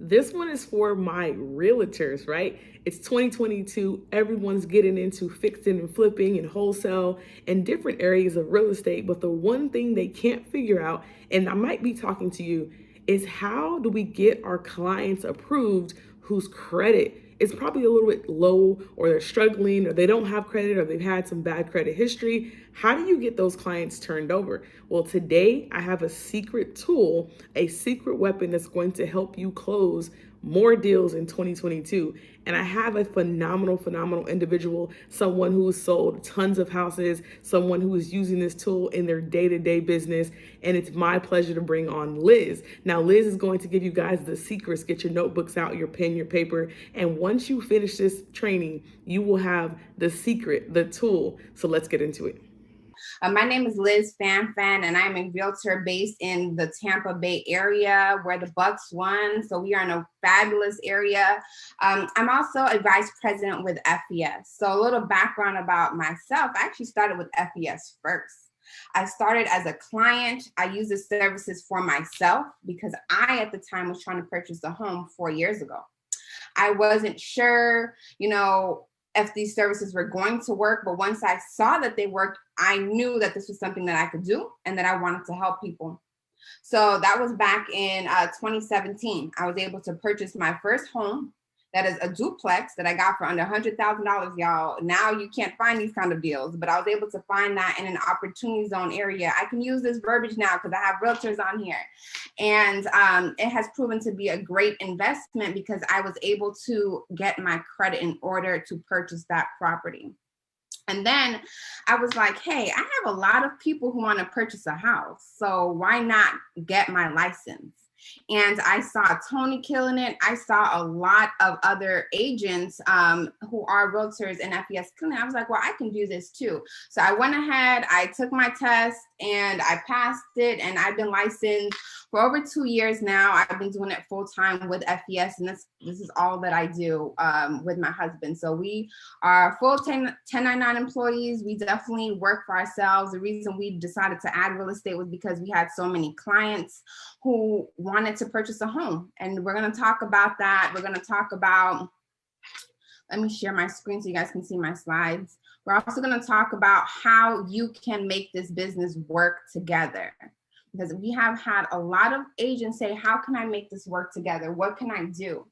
This one is for my realtors, right? It's 2022. Everyone's getting into fixing and flipping and wholesale and different areas of real estate. But the one thing they can't figure out, and I might be talking to you, is how do we get our clients approved whose credit is probably a little bit low, or they're struggling, or they don't have credit, or they've had some bad credit history? How do you get those clients turned over? Well, today I have a secret tool, a secret weapon that's going to help you close more deals in 2022. And I have a phenomenal individual, someone who has sold tons of houses, someone who is using this tool in their day-to-day business. And it's my pleasure to bring on Liz. Now, Liz is going to give you guys the secrets. Get your notebooks out, your pen, your paper. And once you finish this training, you will have the secret, the tool. So let's get into it. My name is Liz Fanfan, and I'm a realtor based in the Tampa Bay area where the Bucks won. So we are in a fabulous area. I'm also a vice president with FES. So a little background about myself. I actually started with FES first. I started as a client. I used the services for myself because I, at the time, was trying to purchase a home 4 years ago. I wasn't sure, if these services were going to work. But once I saw that they worked, I knew that this was something that I could do and that I wanted to help people. So that was back in 2017. I was able to purchase my first home. That is a duplex that I got for under $100,000, y'all. Now you can't find these kind of deals, but I was able to find that in an opportunity zone area. I can use this verbiage now because I have realtors on here. And it has proven to be a great investment because I was able to get my credit in order to purchase that property. And then I was like, hey, I have a lot of people who want to purchase a house. So why not get my license? And I saw Tony killing it. I saw a lot of other agents who are realtors in FES killing it. I was like, well, I can do this too. So I went ahead, I took my test and I passed it. And I've been licensed for over 2 years now. I've been doing it full time with FES. And this is all that I do with my husband. So we are full 1099 employees. We definitely work for ourselves. The reason we decided to add real estate was because we had so many clients who wanted to purchase a home. And we're going to talk about that. We're going to talk about, let me share my screen so you guys can see my slides. We're also going to talk about how you can make this business work together. Because we have had a lot of agents say, how can I make this work together? What can I do?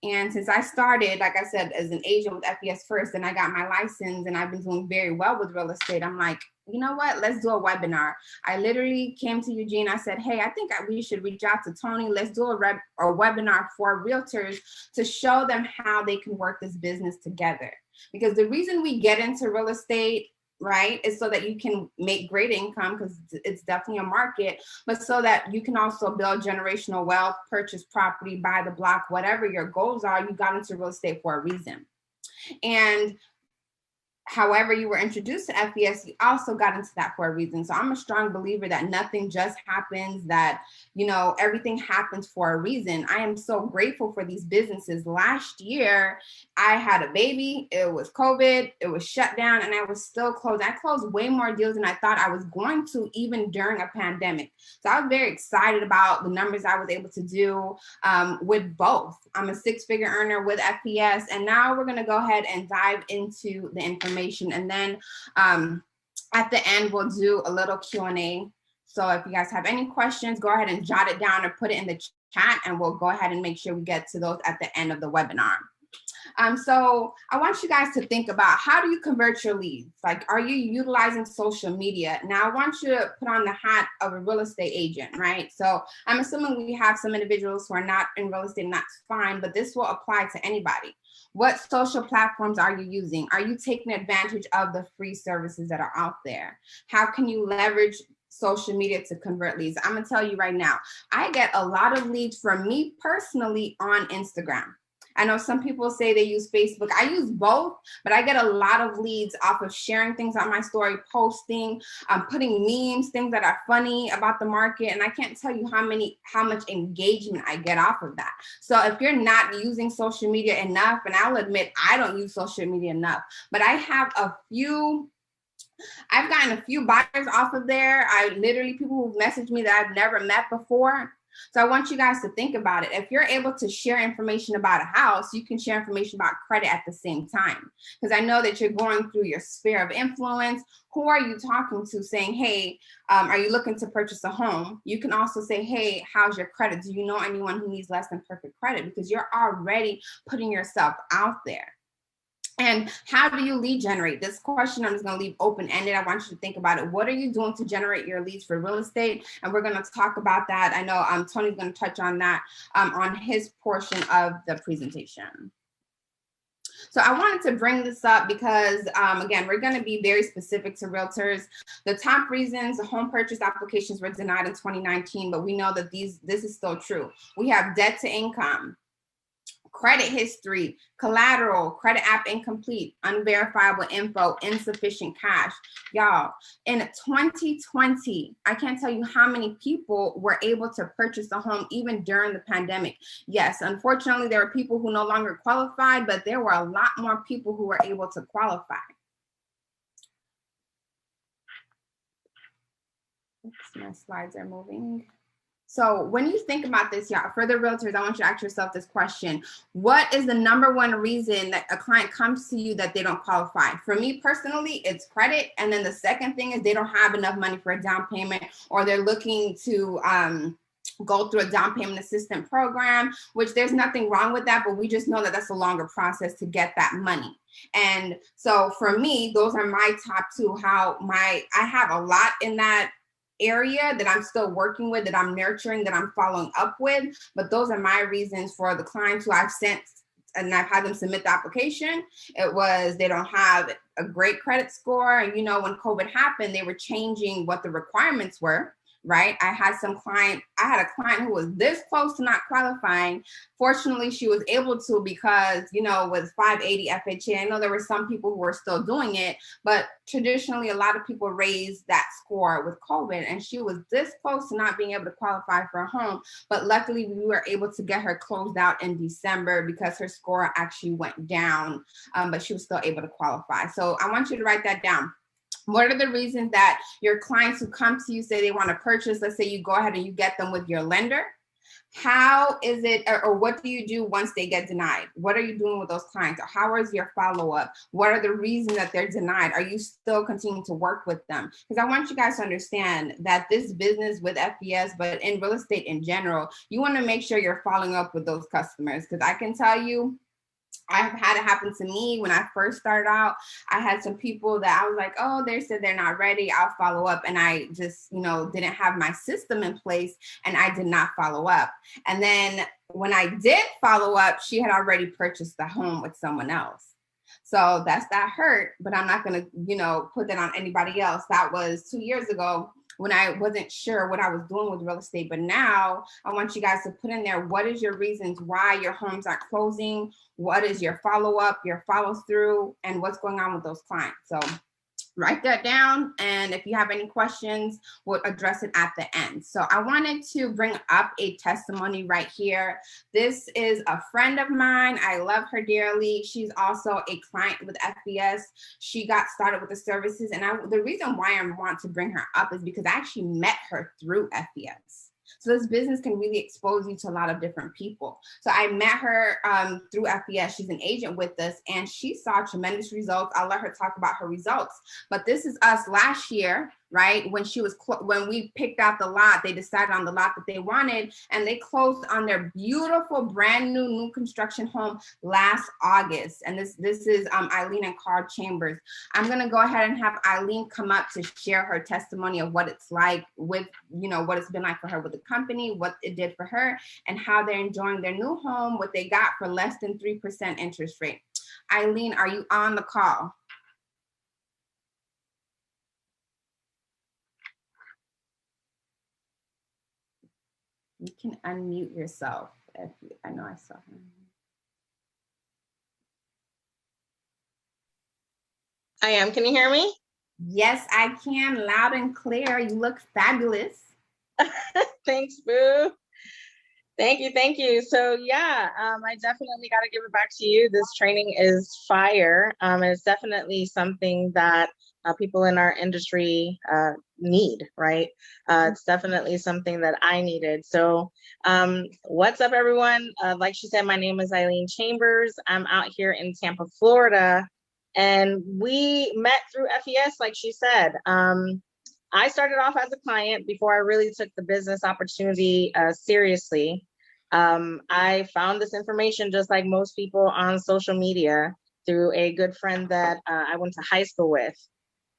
And since I started, like I said, as an agent with FES first, and I got my license and I've been doing very well with real estate, I'm like, you know what, let's do a webinar. I literally came to Eugene. I said, hey, I think we should reach out to Tony. Let's do a webinar for realtors to show them how they can work this business together. Because the reason we get into real estate, right, is so that you can make great income, because it's definitely a market, but so that you can also build generational wealth, purchase property, buy the block, whatever your goals are. You got into real estate for a reason. And however you were introduced to FES, you also got into that for a reason. So I'm a strong believer that nothing just happens, that, everything happens for a reason. I am so grateful for these businesses. Last year, I had a baby. It was COVID. It was shut down and I was still closed. I closed way more deals than I thought I was going to, even during a pandemic. So I was very excited about the numbers I was able to do with both. I'm a 6-figure earner with FES. And now we're going to go ahead and dive into the information. And then at the end, we'll do a little Q&A. So if you guys have any questions, go ahead and jot it down or put it in the chat, and we'll go ahead and make sure we get to those at the end of the webinar. So I want you guys to think about, how do you convert your leads? Like, are you utilizing social media? Now, I want you to put on the hat of a real estate agent, right? So I'm assuming we have some individuals who are not in real estate, and that's fine, but this will apply to anybody. What social platforms are you using? Are you taking advantage of the free services that are out there? How can you leverage social media to convert leads? I'm gonna tell you right now, I get a lot of leads from me personally on Instagram. I know some people say they use Facebook. I use both, but I get a lot of leads off of sharing things on my story, posting, putting memes, things that are funny about the market. And I can't tell you how much engagement I get off of that. So if you're not using social media enough, and I'll admit I don't use social media enough, but I have I've gotten a few buyers off of there. People who've messaged me that I've never met before. So I want you guys to think about it. If you're able to share information about a house, you can share information about credit at the same time. Because I know that you're going through your sphere of influence. Who are you talking to saying, hey, are you looking to purchase a home? You can also say, hey, how's your credit? Do you know anyone who needs less than perfect credit? Because you're already putting yourself out there. And how do you lead generate? This question I'm just going to leave open-ended. I want you to think about it. What are you doing to generate your leads for real estate? And we're going to talk about that. I know Tony's going to touch on that on his portion of the presentation. So I wanted to bring this up because, again, we're going to be very specific to realtors. The top reasons the home purchase applications were denied in 2019, but we know that this is still true. We have debt to income, credit history, collateral, credit app incomplete, unverifiable info, insufficient cash. Y'all, in 2020, I can't tell you how many people were able to purchase a home even during the pandemic. Yes, unfortunately, there were people who no longer qualified, but there were a lot more people who were able to qualify. Oops, my slides are moving. So when you think about this, y'all, for the realtors, I want you to ask yourself this question. What is the number one reason that a client comes to you that they don't qualify? For me personally, it's credit. And then the second thing is they don't have enough money for a down payment, or they're looking to go through a down payment assistance program, which there's nothing wrong with that, but we just know that that's a longer process to get that money. And so for me, those are my top two, I have a lot in that area that I'm still working with, that I'm nurturing, that I'm following up with. But those are my reasons for the clients who I've sent and I've had them submit the application. It was they don't have a great credit score. And, you know, when COVID happened, they were changing what the requirements were. Right. I had a client who was this close to not qualifying. Fortunately, she was able to because, you know, with 580 FHA, I know there were some people who were still doing it, but traditionally, a lot of people raised that score with COVID, and she was this close to not being able to qualify for a home. But luckily, we were able to get her closed out in December because her score actually went down, but she was still able to qualify. So I want you to write that down. What are the reasons that your clients who come to you say they want to purchase? Let's say you go ahead and you get them with your lender. How is it, or what do you do once they get denied? What are you doing with those clients? Or how is your follow-up? What are the reasons that they're denied? Are you still continuing to work with them? Because I want you guys to understand that this business with FBS, but in real estate in general, you want to make sure you're following up with those customers. Because I can tell you, I've had it happen to me when I first started out. I had some people that I was like, oh, they said they're not ready. I'll follow up. And I just, didn't have my system in place and I did not follow up. And then when I did follow up, she had already purchased the home with someone else. So that hurt, but I'm not going to, put that on anybody else. That was 2 years ago, when I wasn't sure what I was doing with real estate. But now I want you guys to put in there, what is your reasons why your homes aren't closing? What is your follow-up, your follow-through, and what's going on with those clients? So write that down. And if you have any questions, we'll address it at the end. So I wanted to bring up a testimony right here. This is a friend of mine. I love her dearly. She's also a client with FBS. She got started with the services. And the reason why I want to bring her up is because I actually met her through FBS. So this business can really expose you to a lot of different people. So I met her through FBS. She's an agent with us, and she saw tremendous results. I'll let her talk about her results. But this is us last year, right? When we picked out the lot, they decided on the lot that they wanted, and they closed on their beautiful, brand new construction home last August. And this is Eileen and Carl Chambers. I'm gonna go ahead and have Eileen come up to share her testimony of what it's like with, what it's been like for her with the company, what it did for her, and how they're enjoying their new home, what they got for less than 3% interest rate. Eileen, are you on the call? You can unmute yourself. I know I saw her. I am. Can you hear me? Yes, I can. Loud and clear. You look fabulous. Thanks, Boo. Thank you. So yeah, I definitely got to give it back to you. This training is fire. It's definitely something that people in our industry need, right? It's definitely something that I needed. So what's up, everyone? Like she said, my name is Eileen Chambers. I'm out here in Tampa, Florida, and we met through FES, like she said. I started off as a client before I really took the business opportunity seriously. I found this information just like most people on social media through a good friend that I went to high school with.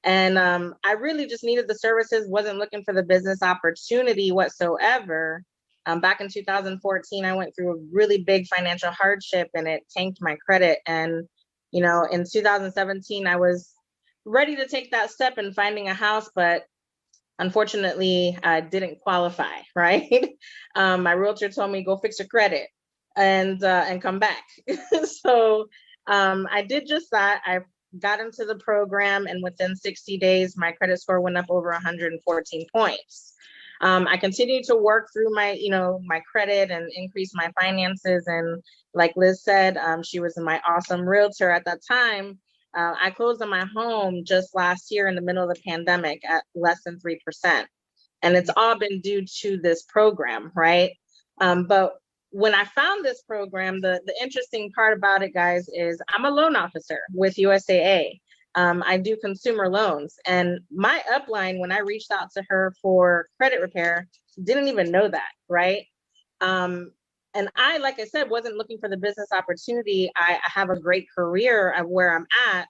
And I really just needed the services, wasn't looking for the business opportunity whatsoever. Back in 2014, I went through a really big financial hardship and it tanked my credit. And, you know, in 2017, I was ready to take that step in finding a house, but unfortunately, I didn't qualify, right? My realtor told me, go fix your credit and come back. So I did just that. I got into the program, and within 60 days, my credit score went up over 114 points. I continued to work through my, my credit and increase my finances. And like Liz said, she was my awesome realtor at that time. I closed on my home just last year in the middle of the pandemic at less than 3%. And it's all been due to this program, right? But when I found this program, the interesting part about it, guys, is I'm a loan officer with USAA. I do consumer loans. And my upline, when I reached out to her for credit repair, didn't even know that, right? And I, like I said, wasn't looking for the business opportunity. I have a great career of where I'm at.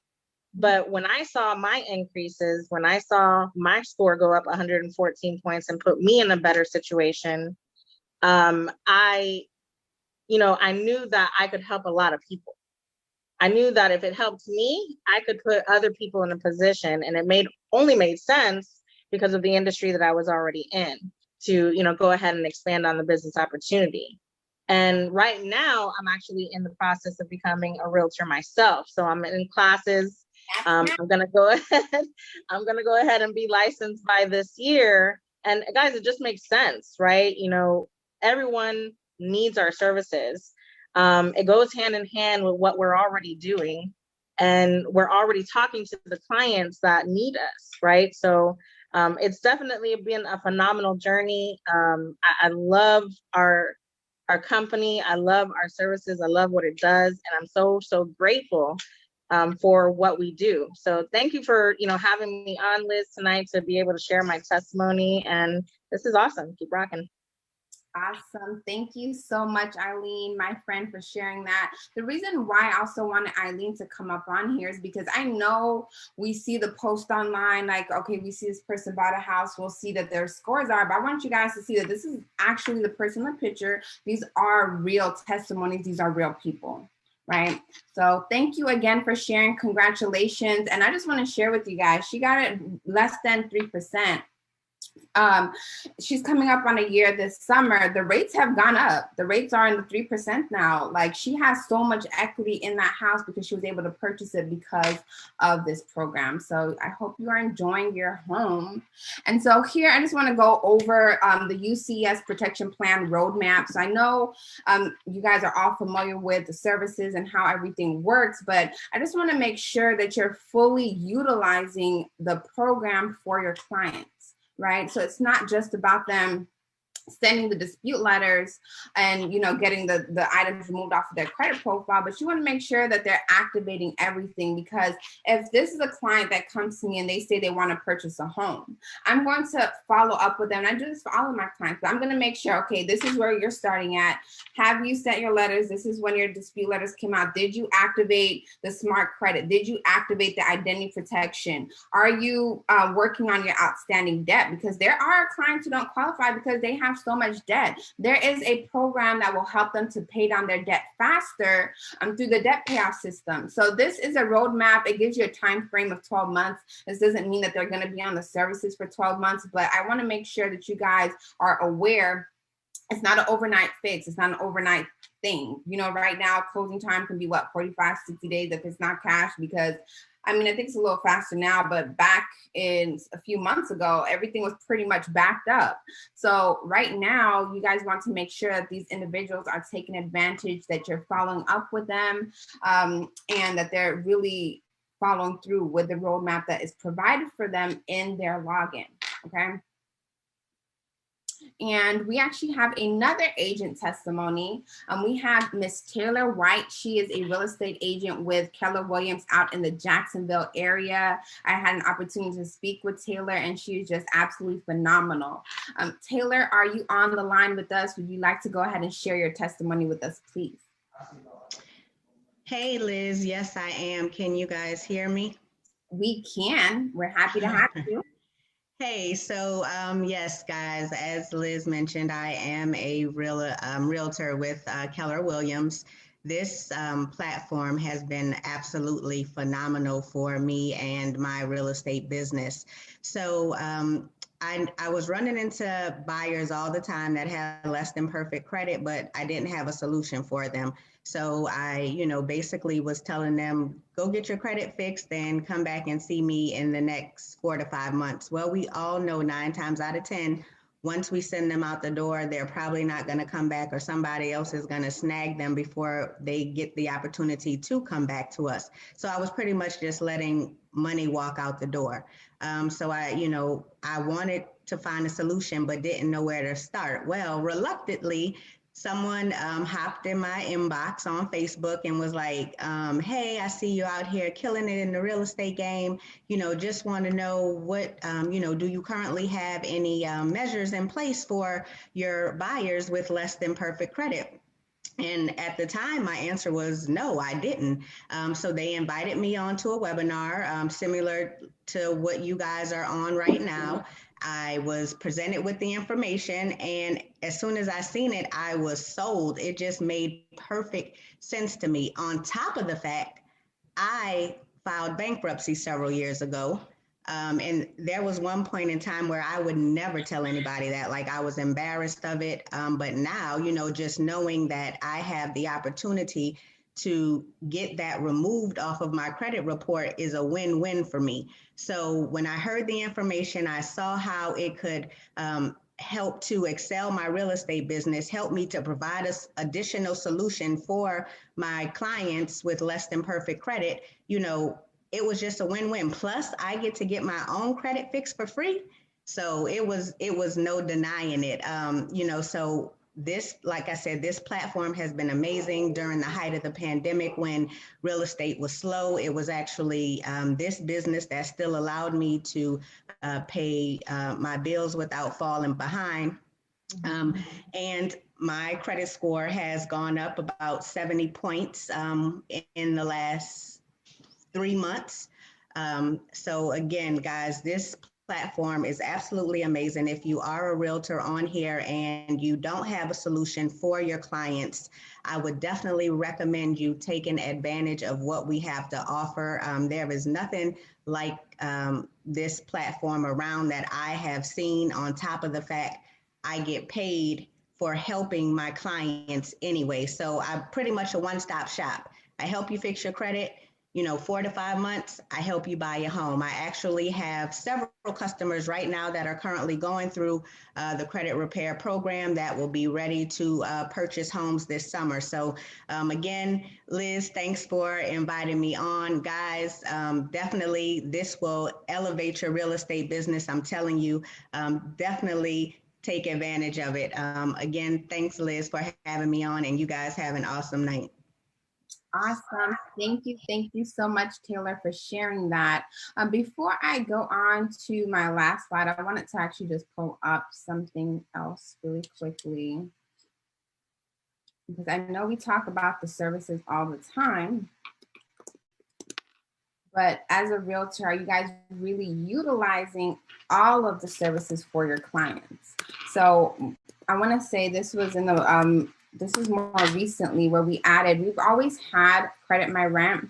But when I saw my increases, when I saw my score go up 114 points and put me in a better situation, I knew that I could help a lot of people. I knew that if it helped me, I could put other people in a position, and it only made sense because of the industry that I was already in to, go ahead and expand on the business opportunity. And right now, I'm actually in the process of becoming a realtor myself. So I'm in classes. I'm gonna go ahead. I'm gonna go ahead and be licensed by this year. And guys, it just makes sense, right? Everyone needs our services. It goes hand in hand with what we're already doing, and we're already talking to the clients that need us, right? So it's definitely been a phenomenal journey. I love our company. I love our services. I love what it does, and I'm so grateful for what we do. So thank you for having me on, Liz, tonight to be able to share my testimony. And this is awesome. Keep rocking. Awesome. Thank you so much, Eileen, my friend, for sharing that. The reason why I also wanted Eileen to come up on here is because I know we see the post online, like, okay, we see this person bought a house, we'll see that their scores are, but I want you guys to see that this is actually the person in the picture. These are real testimonies. These are real people. Right. So thank you again for sharing. Congratulations. And I just want to share with you guys, she got it less than 3%. She's coming up on a year this summer. The rates have gone up. The rates are in the 3% now. Like, she has so much equity in that house because she was able to purchase it because of this program. So I hope you are enjoying your home. And so here, I just want to go over the UCS Protection Plan roadmap. So I know you guys are all familiar with the services and how everything works, but I just want to make sure that you're fully utilizing the program for your clients. Right. So it's not just about them sending the dispute letters and, getting the items removed off of their credit profile, but you want to make sure that they're activating everything, because if this is a client that comes to me and they say they want to purchase a home, I'm going to follow up with them. I do this for all of my clients, but I'm going to make sure, okay, this is where you're starting at. Have you sent your letters? This is when your dispute letters came out. Did you activate the smart credit? Did you activate the identity protection? Are you working on your outstanding debt? Because there are clients who don't qualify because they have so much debt. There is a program that will help them to pay down their debt faster through the debt payoff system. So this is a roadmap. It gives you a time frame of 12 months. This doesn't mean that they're going to be on the services for 12 months, but I want to make sure that you guys are aware it's not an overnight fix. It's not an overnight thing. Right now, closing time can be 45, 60 days if it's not cash, because I think it's a little faster now, but back in a few months ago, everything was pretty much backed up. So right now, you guys want to make sure that these individuals are taking advantage, that you're following up with them, and that they're really following through with the roadmap that is provided for them in their login, okay? And we actually have another agent testimony. We have Miss Taylor White. She is a real estate agent with Keller Williams out in the Jacksonville area. I had an opportunity to speak with Taylor, and she is just absolutely phenomenal. Taylor, are you on the line with us? Would you like to go ahead and share your testimony with us, please? Hey, Liz. Yes, I am. Can you guys hear me? We can. We're happy to have you. Hey, so yes, guys, as Liz mentioned, I am a realtor with Keller Williams. This platform has been absolutely phenomenal for me and my real estate business. So I was running into buyers all the time that had less than perfect credit, but I didn't have a solution for them. So I, basically was telling them, go get your credit fixed and come back and see me in the next 4 to 5 months. Well, we all know 9 times out of 10, once we send them out the door, they're probably not going to come back, or somebody else is going to snag them before they get the opportunity to come back to us. So I was pretty much just letting money walk out the door. So I wanted to find a solution, but didn't know where to start. Well, reluctantly, someone hopped in my inbox on Facebook and was like, hey, I see you out here killing it in the real estate game. Just want to know what, do you currently have any measures in place for your buyers with less than perfect credit? And at the time, my answer was no, I didn't. So they invited me onto a webinar similar to what you guys are on right now. I was presented with the information, and as soon as I seen it, I was sold. It just made perfect sense to me. On top of the fact, I filed bankruptcy several years ago. And there was one point in time where I would never tell anybody that, like I was embarrassed of it. But now, just knowing that I have the opportunity to get that removed off of my credit report is a win-win for me. So when I heard the information, I saw how it could help to excel my real estate business, help me to provide us additional solution for my clients with less than perfect credit. It was just a win-win. Plus, I get to get my own credit fixed for free. So it was no denying it. So this, like I said, this platform has been amazing during the height of the pandemic when real estate was slow. It was actually this business that still allowed me to pay my bills without falling behind. And my credit score has gone up about 70 points in the last 3 months. So again, guys, this platform is absolutely amazing. If you are a realtor on here and you don't have a solution for your clients, I would definitely recommend you taking advantage of what we have to offer. There is nothing like this platform around that I have seen, on top of the fact I get paid for helping my clients anyway. So I'm pretty much a one-stop shop. I help you fix your credit. 4 to 5 months, I help you buy a home. I actually have several customers right now that are currently going through the credit repair program that will be ready to purchase homes this summer. So again, Liz, thanks for inviting me on. Guys, definitely this will elevate your real estate business. I'm telling you, definitely take advantage of it. Again, thanks, Liz, for having me on, and you guys have an awesome night. Awesome. Thank you. Thank you so much, Taylor, for sharing that. Before I go on to my last slide, I wanted to actually just pull up something else really quickly, because I know we talk about the services all the time, but as a realtor, are you guys really utilizing all of the services for your clients? So I want to say this was in the this is more recently where we've always had Credit My Rent,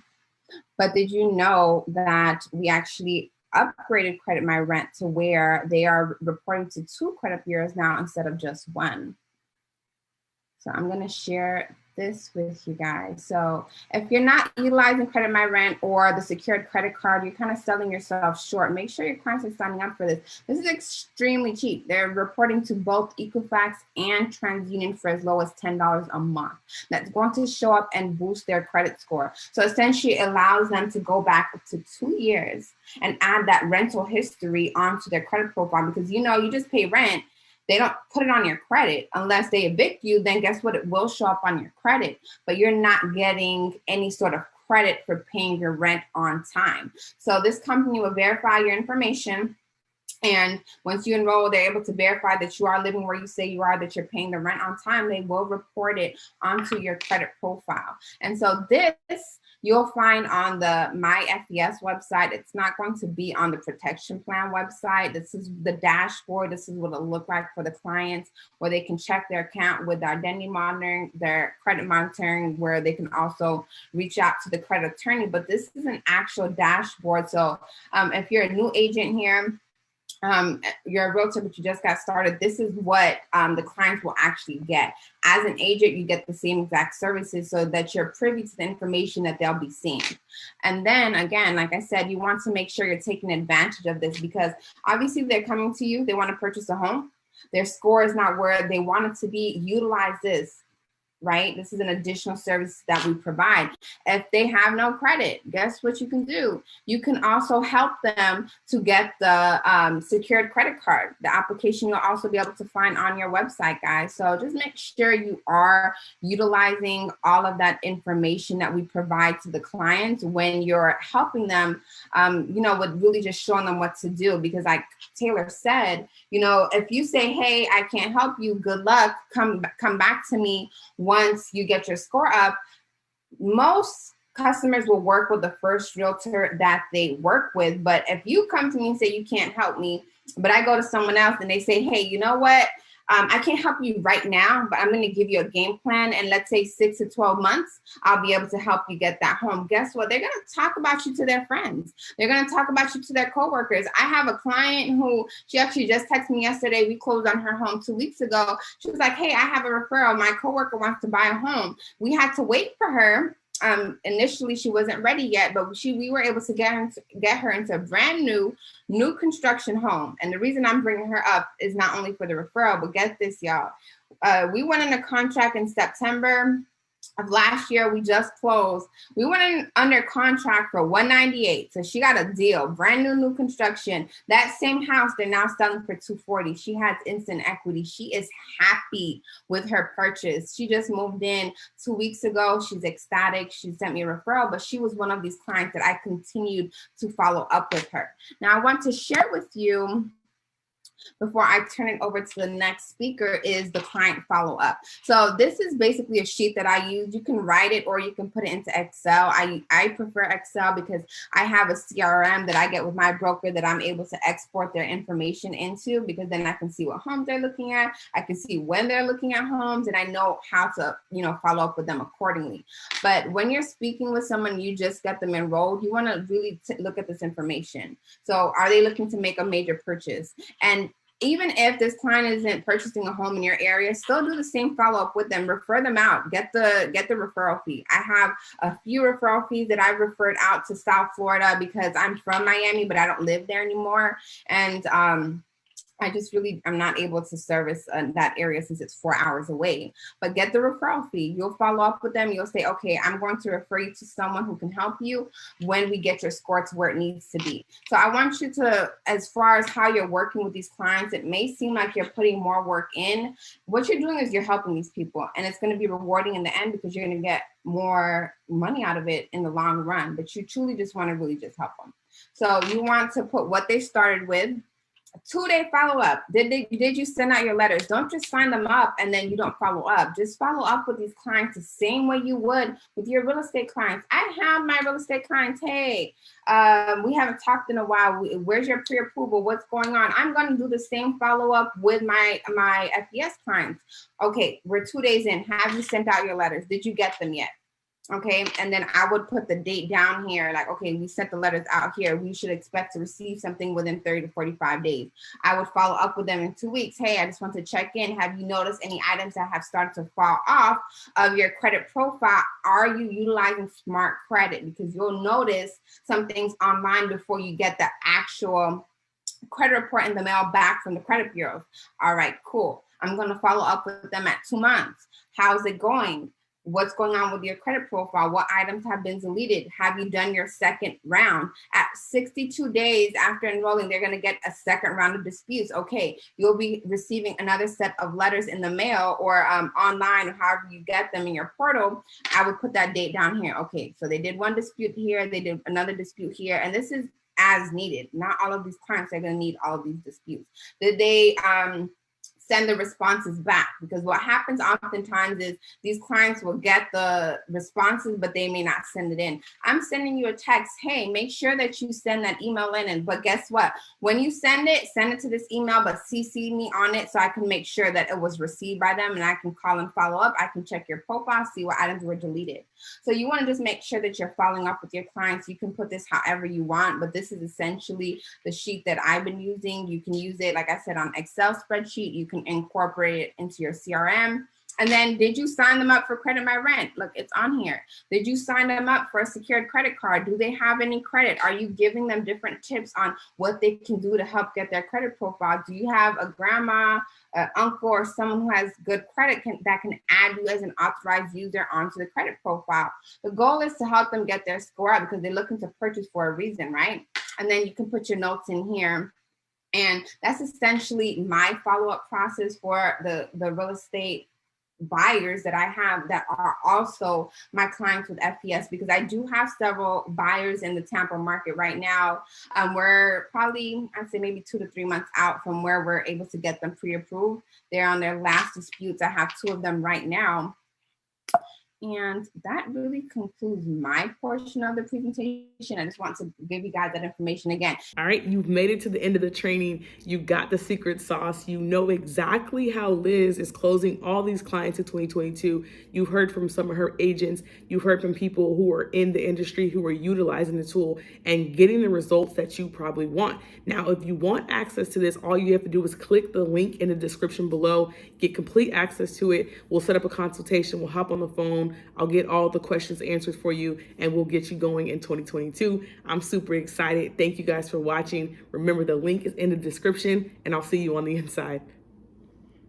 but did you know that we actually upgraded Credit My Rent to where they are reporting to 2 credit bureaus now instead of just 1? So I'm going to share this with you guys. So if you're not utilizing Credit My Rent or the secured credit card, you're kind of selling yourself short. Make sure your clients are signing up for this. This is extremely cheap. They're reporting to both Equifax and TransUnion for as low as $10 a month. That's going to show up and boost their credit score. So essentially it allows them to go back up to 2 years and add that rental history onto their credit profile, because you just pay rent. They don't put it on your credit unless they evict you. Then guess what? It will show up on your credit, but you're not getting any sort of credit for paying your rent on time. So this company will verify your information. And once you enroll, they're able to verify that you are living where you say you are, that you're paying the rent on time. They will report it onto your credit profile. And so this you'll find on the My FES website. It's not going to be on the protection plan website. This is the dashboard. This is what it'll look like for the clients, where they can check their account with identity monitoring, their credit monitoring, where they can also reach out to the credit attorney. But this is an actual dashboard. So if you're a new agent here, you're a realtor, but you just got started, this is what the clients will actually get. As an agent, you get the same exact services so that you're privy to the information that they'll be seeing. And then again, like I said, you want to make sure you're taking advantage of this, because obviously they're coming to you, they want to purchase a home. Their score is not where they want it to be. Utilize this. Right? This is an additional service that we provide. If they have no credit, guess what you can do? You can also help them to get the secured credit card. The application you'll also be able to find on your website, guys. So just make sure you are utilizing all of that information that we provide to the clients when you're helping them, with really just showing them what to do. Because like Taylor said, if you say, hey, I can't help you, good luck, come back to me once you get your score up. Most customers will work with the first realtor that they work with. But if you come to me and say you can't help me, but I go to someone else and they say, hey, you know what? I can't help you right now, but I'm going to give you a game plan. And let's say 6 to 12 months, I'll be able to help you get that home. Guess what? They're going to talk about you to their friends. They're going to talk about you to their coworkers. I have a client who, she actually just texted me yesterday. We closed on her home 2 weeks ago. She was like, hey, I have a referral. My coworker wants to buy a home. We had to wait for her. Initially, she wasn't ready yet, but we were able to get her into a brand new construction home. And the reason I'm bringing her up is not only for the referral, but get this, y'all. We went into contract in September of last year. We just closed. We went under contract for $198. So she got a deal, brand new construction. That same house, they're now selling for $240. She has instant equity. She is happy with her purchase. She just moved in 2 weeks ago. She's ecstatic. She sent me a referral, but she was one of these clients that I continued to follow up with her. Now I want to share with you, before I turn it over to the next speaker, is the client follow-up. So this is basically a sheet that I use. You can write it or you can put it into Excel. I prefer Excel because I have a CRM that I get with my broker that I'm able to export their information into, because then I can see what homes they're looking at. I can see when they're looking at homes, and I know how to, follow up with them accordingly. But when you're speaking with someone, you just get them enrolled, you want to really look at this information. So are they looking to make a major purchase? And even if this client isn't purchasing a home in your area, still do the same follow-up with them, refer them out, get the referral fee. I have a few referral fees that I've referred out to South Florida because I'm from Miami, but I don't live there anymore. And I'm not able to service that area since it's 4 hours away. But get the referral fee. You'll follow up with them. You'll say, okay, I'm going to refer you to someone who can help you when we get your score to where it needs to be. So I want you to, as far as how you're working with these clients, it may seem like you're putting more work in. What you're doing is you're helping these people, and it's going to be rewarding in the end because you're going to get more money out of it in the long run. But you truly just want to really just help them. So you want to put what they started with. 2-day follow-up. Did you send out your letters? Don't just sign them up and then you don't follow up. Just follow up with these clients the same way you would with your real estate clients. I have my real estate clients. Hey, we haven't talked in a while. Where's your pre-approval? What's going on? I'm going to do the same follow-up with my FES clients. Okay, we're 2 days in. Have you sent out your letters? Did you get them yet? Okay, and then I would put the date down here, like, okay, we sent the letters out here. We should expect to receive something within 30 to 45 days. I would follow up with them in 2 weeks. Hey, I just want to check in. Have you noticed any items that have started to fall off of your credit profile? Are you utilizing smart credit? Because you'll notice some things online before you get the actual credit report in the mail back from the credit bureaus. All right, cool. I'm going to follow up with them at 2 months. How's it going? What's going on with your credit profile? What items have been deleted? Have you done your second round? At 62 days after enrolling, they're going to get a second round of disputes. Okay, you'll be receiving another set of letters in the mail or online, or however you get them in your portal. I would put that date down here. Okay, so they did one dispute here, they did another dispute here, and this is as needed. Not all of these clients are going to need all of these disputes. Did they send the responses back? Because what happens oftentimes is these clients will get the responses, but they may not send it in. I'm sending you a text, hey, make sure that you send that email in. But guess what? When you send it to this email, but CC me on it so I can make sure that it was received by them, and I can call and follow up. I can check your profile, see what items were deleted. So you want to just make sure that you're following up with your clients. You can put this however you want, but this is essentially the sheet that I've been using. You can use it, like I said, on Excel spreadsheet. You can incorporate it into your CRM. And then, did you sign them up for Credit My Rent? Look, it's on here. Did you sign them up for a secured credit card? Do they have any credit? Are you giving them different tips on what they can do to help get their credit profile? Do you have a grandma, an uncle, or someone who has good credit that can add you as an authorized user onto the credit profile? The goal is to help them get their score up because they're looking to purchase for a reason, right? And then you can put your notes in here. And that's essentially my follow-up process for the real estate buyers that I have that are also my clients with FES, because I do have several buyers in the Tampa market right now. We're probably, I'd say maybe 2 to 3 months out from where we're able to get them pre-approved. They're on their last disputes. I have 2 of them right now. And that really concludes my portion of the presentation. I just want to give you guys that information again. All right, you've made it to the end of the training. You got the secret sauce. You know exactly how Liz is closing all these clients in 2022. You've heard from some of her agents. You've heard from people who are in the industry who are utilizing the tool and getting the results that you probably want. Now, if you want access to this, all you have to do is click the link in the description below, get complete access to it. We'll set up a consultation. We'll hop on the phone. I'll get all the questions answered for you, and we'll get you going in 2022. I'm super excited. Thank you guys for watching. Remember, the link is in the description, and I'll see you on the inside.